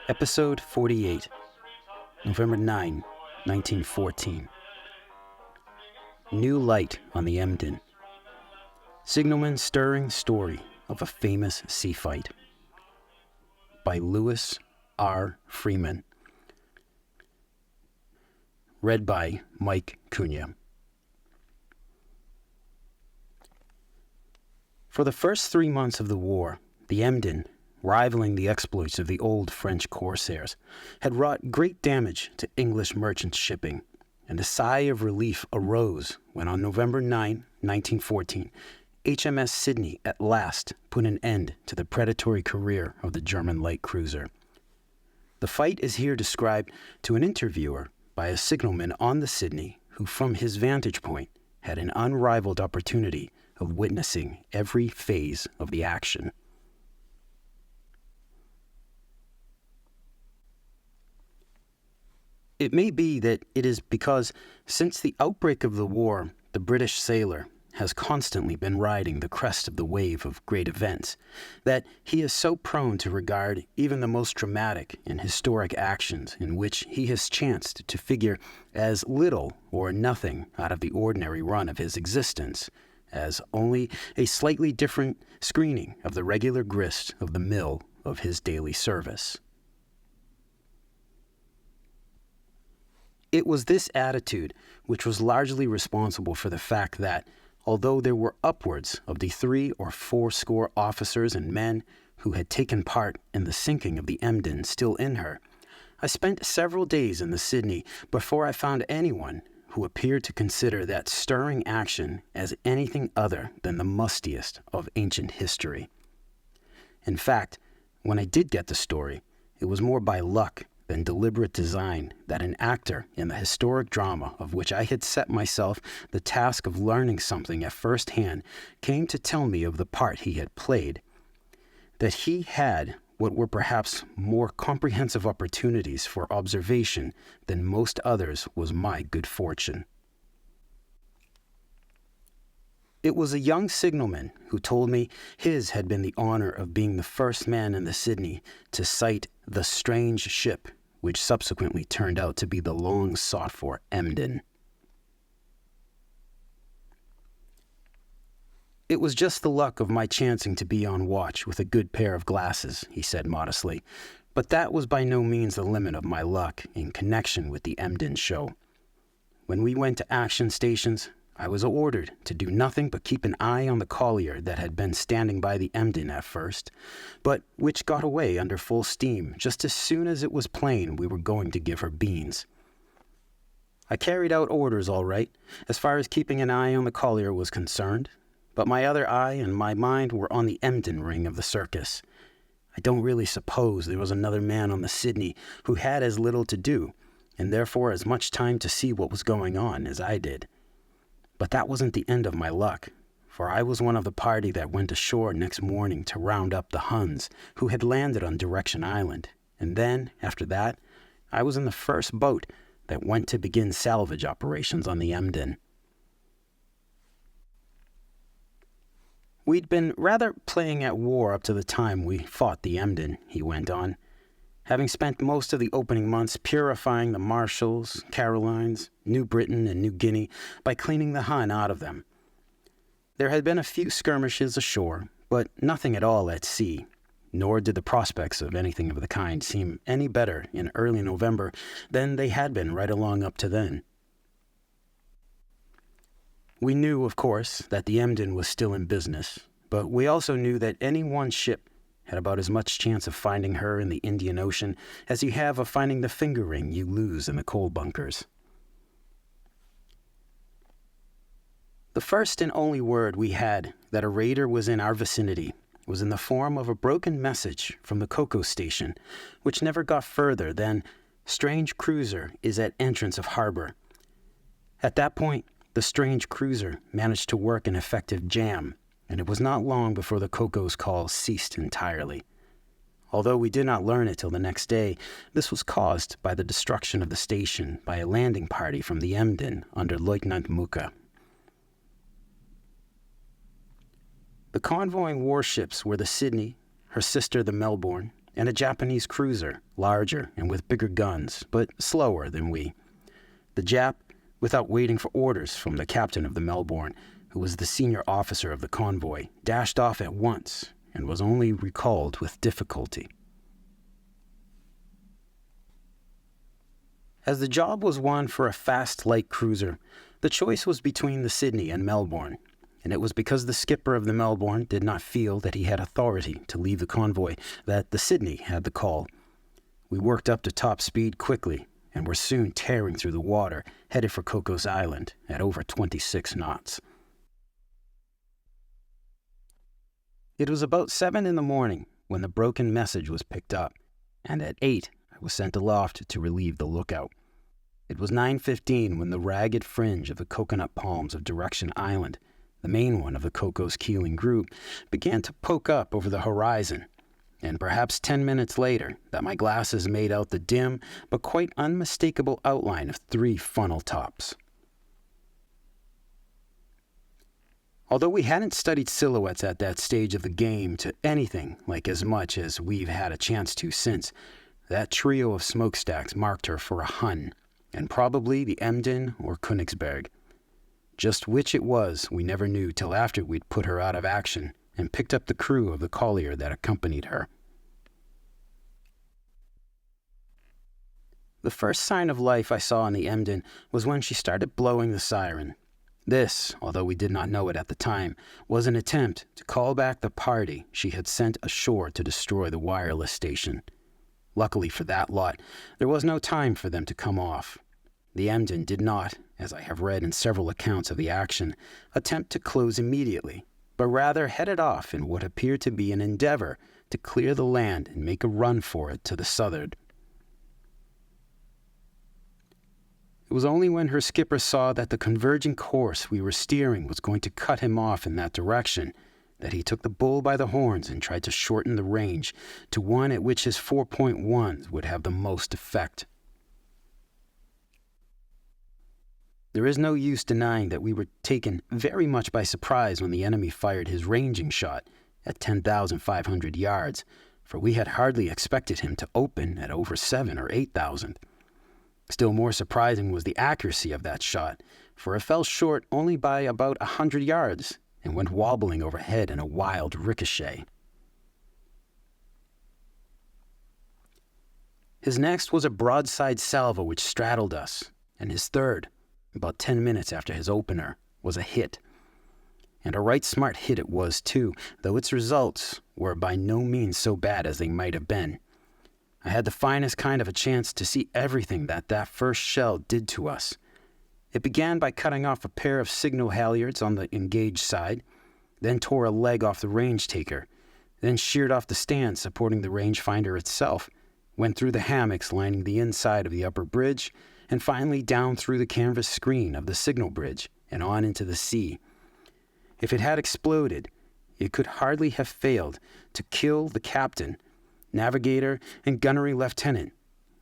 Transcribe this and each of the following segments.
Episode 48, November 9, 1914. New light on the Emden. Signalman's stirring story of a famous sea fight. By Lewis R. Freeman. Read by Mike Cunha. For the first 3 months of the war, the Emden, rivaling the exploits of the old French corsairs, had wrought great damage to English merchant shipping, and a sigh of relief arose when on November 9, 1914, HMS Sydney at last put an end to the predatory career of the German light cruiser. The fight is here described to an interviewer by a signalman on the Sydney who, from his vantage point, had an unrivaled opportunity of witnessing every phase of the action. It may be that it is because, since the outbreak of the war, the British sailor has constantly been riding the crest of the wave of great events, that he is so prone to regard even the most dramatic and historic actions in which he has chanced to figure as little or nothing out of the ordinary run of his existence, as only a slightly different screening of the regular grist of the mill of his daily service. It was this attitude which was largely responsible for the fact that, although there were upwards of the 3 or 4 score officers and men who had taken part in the sinking of the Emden still in her, I spent several days in the Sydney before I found anyone who appeared to consider that stirring action as anything other than the mustiest of ancient history. In fact, when I did get the story, it was more by luck than deliberate design that an actor in the historic drama of which I had set myself the task of learning something at first hand came to tell me of the part he had played, that he had what were perhaps more comprehensive opportunities for observation than most others was my good fortune. It was a young signalman who told me his had been the honor of being the first man in the Sydney to sight the strange ship which subsequently turned out to be the long-sought-for Emden. It was just the luck of my chancing to be on watch with a good pair of glasses, he said modestly, but that was by no means the limit of my luck in connection with the Emden show. When we went to action stations, I was ordered to do nothing but keep an eye on the collier that had been standing by the Emden at first, but which got away under full steam just as soon as it was plain we were going to give her beans. I carried out orders all right, as far as keeping an eye on the collier was concerned, but my other eye and my mind were on the Emden ring of the circus. I don't really suppose there was another man on the Sydney who had as little to do, and therefore as much time to see what was going on as I did. But that wasn't the end of my luck, for I was one of the party that went ashore next morning to round up the Huns who had landed on Direction Island, and then, after that, I was in the first boat that went to begin salvage operations on the Emden. We'd been rather playing at war up to the time we fought the Emden, he went on, having spent most of the opening months purifying the Marshalls, Carolines, New Britain, and New Guinea by cleaning the Hun out of them. There had been a few skirmishes ashore, but nothing at all at sea, nor did the prospects of anything of the kind seem any better in early November than they had been right along up to then. We knew, of course, that the Emden was still in business, but we also knew that any one ship had about as much chance of finding her in the Indian Ocean as you have of finding the finger ring you lose in the coal bunkers. The first and only word we had that a raider was in our vicinity was in the form of a broken message from the cocoa station, which never got further than, "Strange cruiser is at entrance of harbor." At that point, the strange cruiser managed to work an effective jam, and it was not long before the cocoa's call ceased entirely. Although we did not learn it till the next day, this was caused by the destruction of the station by a landing party from the Emden under Lieutenant Muka. The convoying warships were the Sydney, her sister the Melbourne, and a Japanese cruiser, larger and with bigger guns, but slower than we. The Jap, without waiting for orders from the captain of the Melbourne, who was the senior officer of the convoy, dashed off at once and was only recalled with difficulty. As the job was one for a fast light cruiser, the choice was between the Sydney and Melbourne, and it was because the skipper of the Melbourne did not feel that he had authority to leave the convoy that the Sydney had the call. We worked up to top speed quickly and were soon tearing through the water, headed for Cocos Island at over 26 knots. It was about 7 in the morning when the broken message was picked up, and at 8 I was sent aloft to relieve the lookout. It was 9:15 when the ragged fringe of the coconut palms of Direction Island, the main one of the Cocos Keeling group, began to poke up over the horizon, and perhaps 10 minutes later that my glasses made out the dim but quite unmistakable outline of 3 funnel tops. Although we hadn't studied silhouettes at that stage of the game to anything like as much as we've had a chance to since, that trio of smokestacks marked her for a Hun, and probably the Emden or Königsberg. Just which it was we never knew till after we'd put her out of action and picked up the crew of the collier that accompanied her. The first sign of life I saw in the Emden was when she started blowing the siren. This, although we did not know it at the time, was an attempt to call back the party she had sent ashore to destroy the wireless station. Luckily for that lot, there was no time for them to come off. The Emden did not, as I have read in several accounts of the action, attempt to close immediately, but rather headed off in what appeared to be an endeavor to clear the land and make a run for it to the southward. It was only when her skipper saw that the converging course we were steering was going to cut him off in that direction that he took the bull by the horns and tried to shorten the range to one at which his 4.1 would have the most effect. There is no use denying that we were taken very much by surprise when the enemy fired his ranging shot at 10,500 yards, for we had hardly expected him to open at over 7,000 or 8,000. Still more surprising was the accuracy of that shot, for it fell short only by about 100 yards and went wobbling overhead in a wild ricochet. His next was a broadside salvo which straddled us, and his third, about 10 minutes after his opener, was a hit. And a right smart hit it was too, though its results were by no means so bad as they might have been. I had the finest kind of a chance to see everything that first shell did to us. It began by cutting off a pair of signal halyards on the engaged side, then tore a leg off the range taker, then sheared off the stand supporting the rangefinder itself, went through the hammocks lining the inside of the upper bridge, and finally down through the canvas screen of the signal bridge and on into the sea. If it had exploded, it could hardly have failed to kill the captain, navigator, and gunnery lieutenant,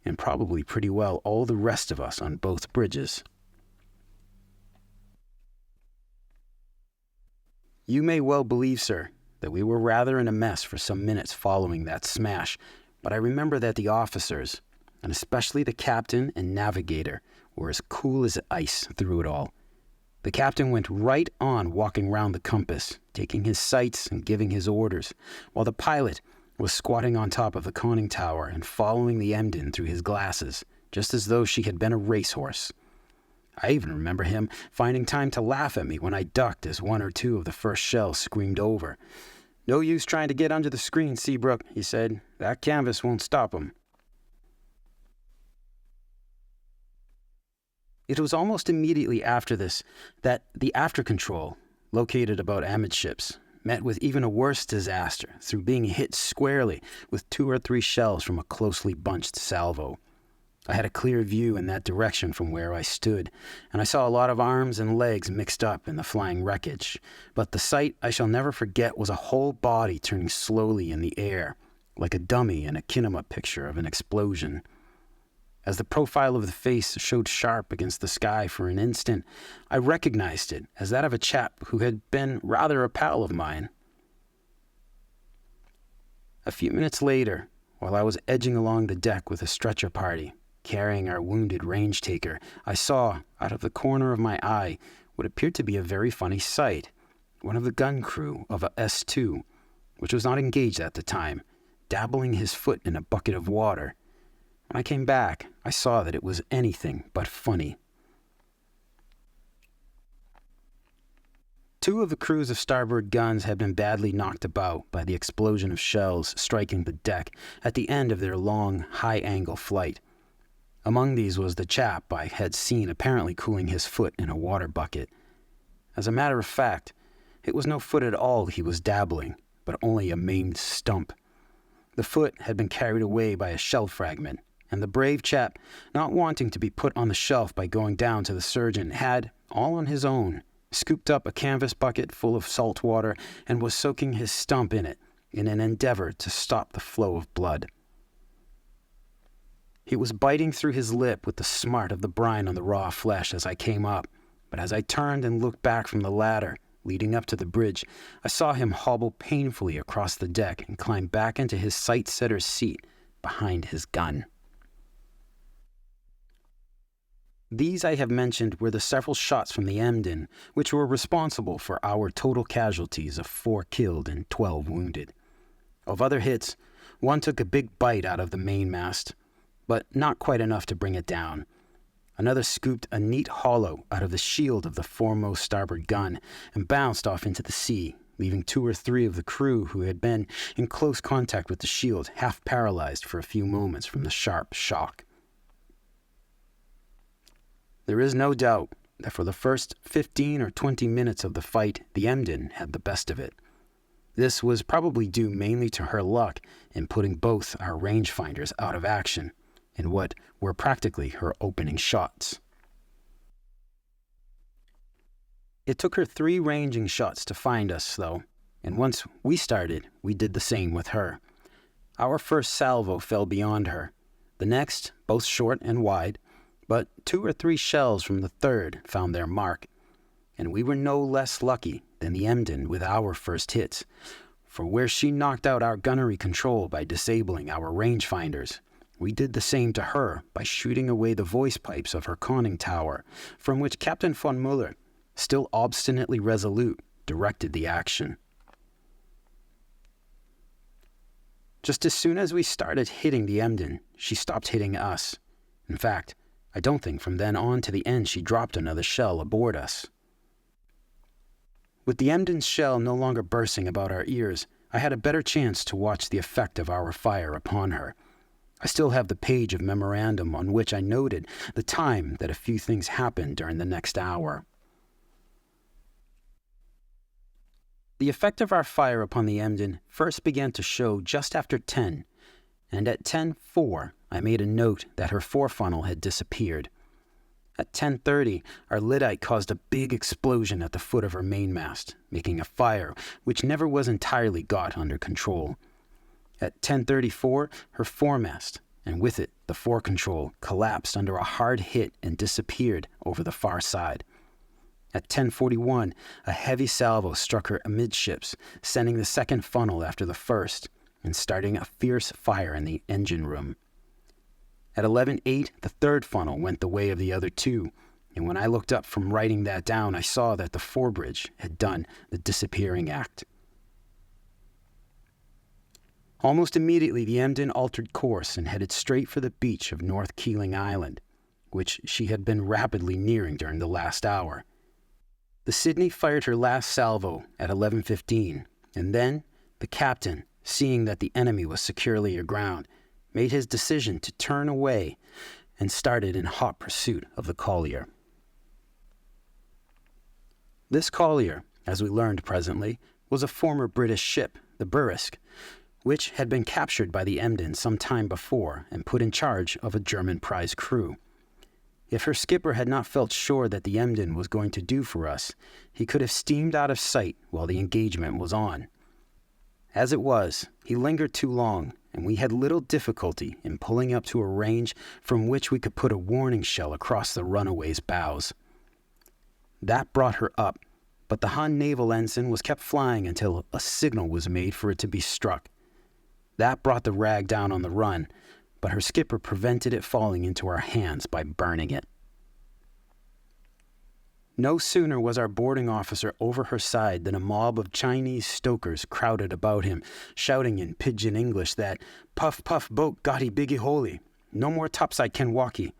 and probably pretty well all the rest of us on both bridges. You may well believe, sir, that we were rather in a mess for some minutes following that smash, but I remember that the officers, and especially the captain and navigator, were as cool as ice through it all. The captain went right on walking round the compass, taking his sights and giving his orders, while the pilot was squatting on top of the conning tower and following the Emden through his glasses, just as though she had been a racehorse. I even remember him finding time to laugh at me when I ducked as 1 or 2 of the first shells screamed over. "No use trying to get under the screen, Seabrook," he said. "That canvas won't stop 'em." It was almost immediately after this that the after control, located about amidships, met with even a worse disaster through being hit squarely with 2 or 3 shells from a closely bunched salvo. I had a clear view in that direction from where I stood, and I saw a lot of arms and legs mixed up in the flying wreckage, but the sight I shall never forget was a whole body turning slowly in the air, like a dummy in a kinema picture of an explosion. As the profile of the face showed sharp against the sky for an instant, I recognized it as that of a chap who had been rather a pal of mine. A few minutes later, While I was edging along the deck with a stretcher party, carrying our wounded range taker, I saw, out of the corner of my eye, what appeared to be a very funny sight. One of the gun crew of a S2, which was not engaged at the time, dabbling his foot in a bucket of water. When I came back, I saw that it was anything but funny. 2 of the crews of starboard guns had been badly knocked about by the explosion of shells striking the deck at the end of their long, high-angle flight. Among these was the chap I had seen apparently cooling his foot in a water bucket. As a matter of fact, it was no foot at all he was dabbling, but only a maimed stump. The foot had been carried away by a shell fragment, and the brave chap, not wanting to be put on the shelf by going down to the surgeon, had, all on his own, scooped up a canvas bucket full of salt water and was soaking his stump in it in an endeavor to stop the flow of blood. He was biting through his lip with the smart of the brine on the raw flesh as I came up, but as I turned and looked back from the ladder leading up to the bridge, I saw him hobble painfully across the deck and climb back into his sight-setter's seat behind his gun. These I have mentioned were the several shots from the Emden, which were responsible for our total casualties of 4 killed and 12 wounded. Of other hits, one took a big bite out of the mainmast, but not quite enough to bring it down. Another scooped a neat hollow out of the shield of the foremost starboard gun and bounced off into the sea, leaving 2 or 3 of the crew who had been in close contact with the shield half paralyzed for a few moments from the sharp shock. There is no doubt that for the first 15 or 20 minutes of the fight, the Emden had the best of it. This was probably due mainly to her luck in putting both our rangefinders out of action in what were practically her opening shots. It took her 3 ranging shots to find us, though, and once we started, we did the same with her. Our first salvo fell beyond her. The next, both short and wide, but 2 or 3 shells from the third found their mark, and we were no less lucky than the Emden with our first hits, for where she knocked out our gunnery control by disabling our rangefinders, we did the same to her by shooting away the voice pipes of her conning tower, from which Captain von Muller, still obstinately resolute, directed the action. Just as soon as we started hitting the Emden, she stopped hitting us. In fact, I don't think from then on to the end she dropped another shell aboard us. With the Emden's shell no longer bursting about our ears, I had a better chance to watch the effect of our fire upon her. I still have the page of memorandum on which I noted the time that a few things happened during the next hour. The effect of our fire upon the Emden first began to show just after 10, and at 10:04 I made a note that her forefunnel had disappeared. At 10:30, our lyddite caused a big explosion at the foot of her mainmast, making a fire which never was entirely got under control. At 10:34, her foremast, and with it the forecontrol, collapsed under a hard hit and disappeared over the far side. At 10:41, a heavy salvo struck her amidships, sending the second funnel after the first, and starting a fierce fire in the engine room. At 11:08, the third funnel went the way of the other 2, and when I looked up from writing that down, I saw that the forebridge had done the disappearing act. Almost immediately, the Emden altered course and headed straight for the beach of North Keeling Island, which she had been rapidly nearing during the last hour. The Sydney fired her last salvo at 11:15, and then the captain, seeing that the enemy was securely aground, made his decision to turn away and started in hot pursuit of the collier. This collier, as we learned presently, was a former British ship, the Burrisk, which had been captured by the Emden some time before and put in charge of a German prize crew. If her skipper had not felt sure that the Emden was going to do for us, he could have steamed out of sight while the engagement was on. As it was, he lingered too long, and we had little difficulty in pulling up to a range from which we could put a warning shell across the runaway's bows. That brought her up, but the Hun naval ensign was kept flying until a signal was made for it to be struck. That brought the rag down on the run, but her skipper prevented it falling into our hands by burning it. No sooner was our boarding officer over her side than a mob of Chinese stokers crowded about him, shouting in pidgin English that, "Puff, puff, boat, gotti, biggie, holy. No more topside can walkie."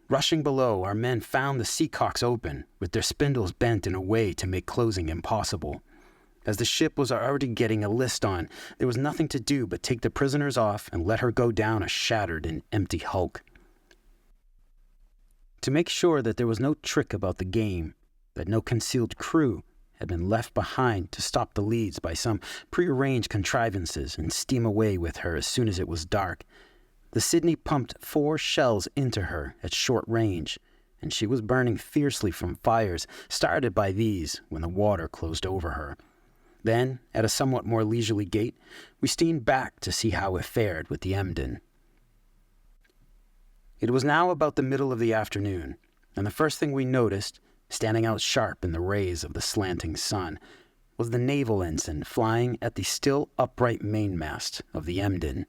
Rushing below, our men found the seacocks open, with their spindles bent in a way to make closing impossible. As the ship was already getting a list on, there was nothing to do but take the prisoners off and let her go down a shattered and empty hulk. To make sure that there was no trick about the game, that no concealed crew had been left behind to stop the leads by some prearranged contrivances and steam away with her as soon as it was dark, the Sydney pumped 4 shells into her at short range, and she was burning fiercely from fires started by these when the water closed over her. Then, at a somewhat more leisurely gait, we steamed back to see how it fared with the Emden. It was now about the middle of the afternoon, and the first thing we noticed, standing out sharp in the rays of the slanting sun, was the naval ensign flying at the still upright mainmast of the Emden.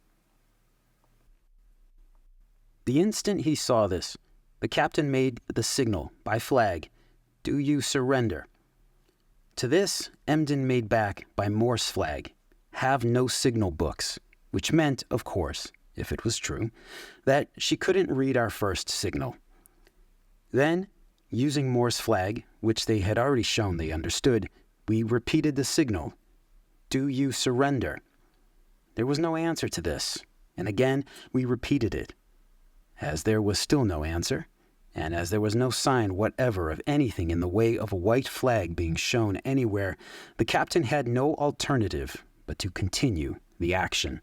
The instant he saw this, the captain made the signal, by flag, "Do you surrender?" To this, Emden made back by Morse flag, "Have no signal books," which meant, of course, if it was true, that she couldn't read our first signal. Then, using Morse flag, which they had already shown they understood, we repeated the signal, "Do you surrender?" There was no answer to this, and again we repeated it. As there was still no answer, and as there was no sign whatever of anything in the way of a white flag being shown anywhere, the captain had no alternative but to continue the action.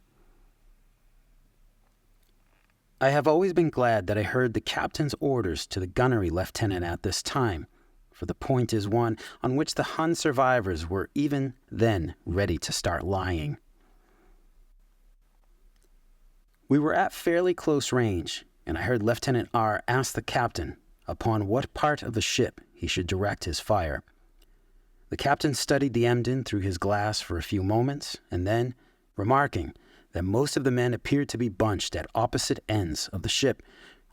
I have always been glad that I heard the captain's orders to the gunnery lieutenant at this time, for the point is one on which the Hun survivors were even then ready to start lying. We were at fairly close range, and I heard Lieutenant R. ask the captain upon what part of the ship he should direct his fire. The captain studied the Emden through his glass for a few moments, and then, remarking that most of the men appeared to be bunched at opposite ends of the ship,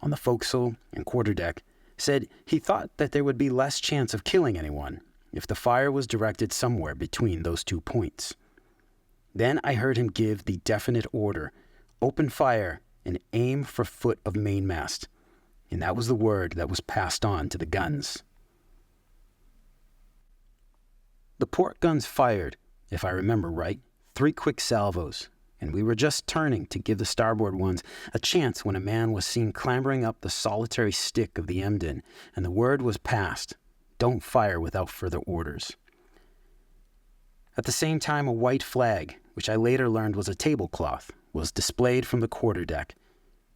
on the forecastle and quarterdeck, said he thought that there would be less chance of killing anyone if the fire was directed somewhere between those 2 points. Then I heard him give the definite order, "Open fire and aim for foot of mainmast," and that was the word that was passed on to the guns. The port guns fired, if I remember right, 3 quick salvos, and we were just turning to give the starboard ones a chance when a man was seen clambering up the solitary stick of the Emden, and the word was passed, "Don't fire without further orders." At the same time, a white flag, which I later learned was a tablecloth, was displayed from the quarterdeck.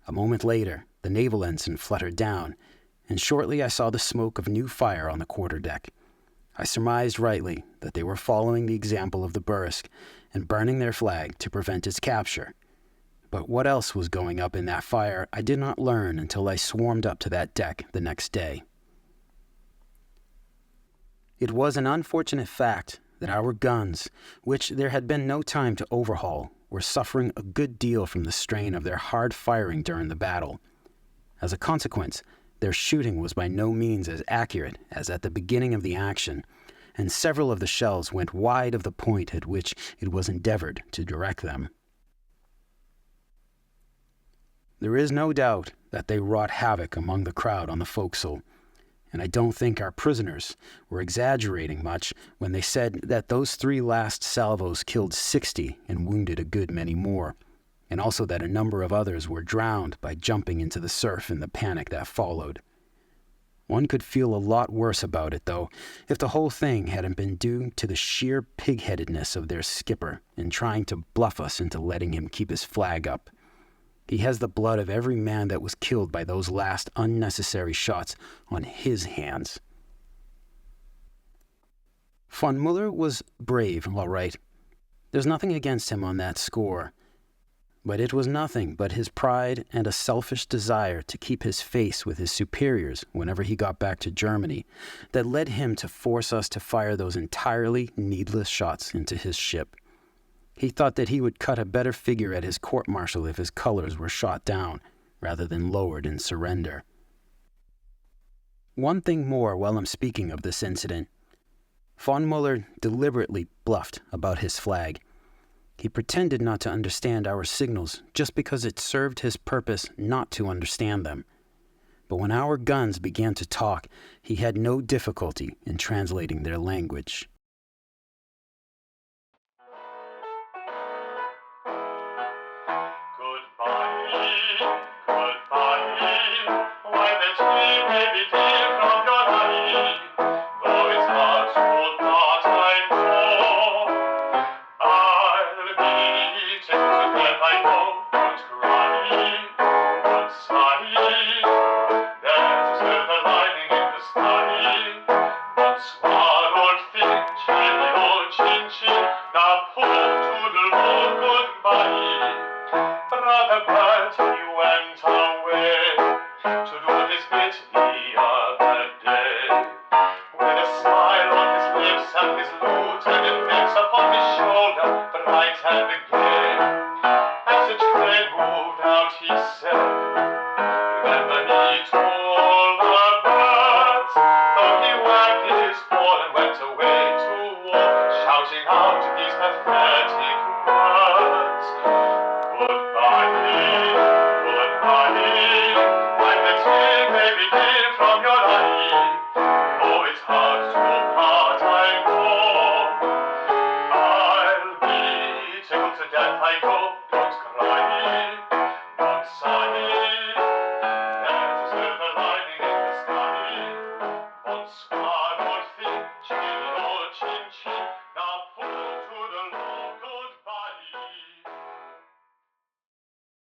A moment later, the naval ensign fluttered down, and shortly I saw the smoke of new fire on the quarterdeck. I surmised rightly that they were following the example of the Bursk and burning their flag to prevent its capture. But what else was going up in that fire I did not learn until I swarmed up to that deck the next day. It was an unfortunate fact that our guns, which there had been no time to overhaul, were suffering a good deal from the strain of their hard firing during the battle. As a consequence, their shooting was by no means as accurate as at the beginning of the action, and several of the shells went wide of the point at which it was endeavored to direct them. There is no doubt that they wrought havoc among the crowd on the forecastle, and I don't think our prisoners were exaggerating much when they said that those 3 last salvos killed 60 and wounded a good many more, and also that a number of others were drowned by jumping into the surf in the panic that followed. One could feel a lot worse about it, though, if the whole thing hadn't been due to the sheer pig-headedness of their skipper in trying to bluff us into letting him keep his flag up. He has the blood of every man that was killed by those last unnecessary shots on his hands. Von Muller was brave, all right. There's nothing against him on that score. But it was nothing but his pride and a selfish desire to keep his face with his superiors whenever he got back to Germany that led him to force us to fire those entirely needless shots into his ship. He thought that he would cut a better figure at his court-martial if his colors were shot down, rather than lowered in surrender. One thing more while I'm speaking of this incident. Von Muller deliberately bluffed about his flag. He pretended not to understand our signals just because it served his purpose not to understand them. But when our guns began to talk, he had no difficulty in translating their language.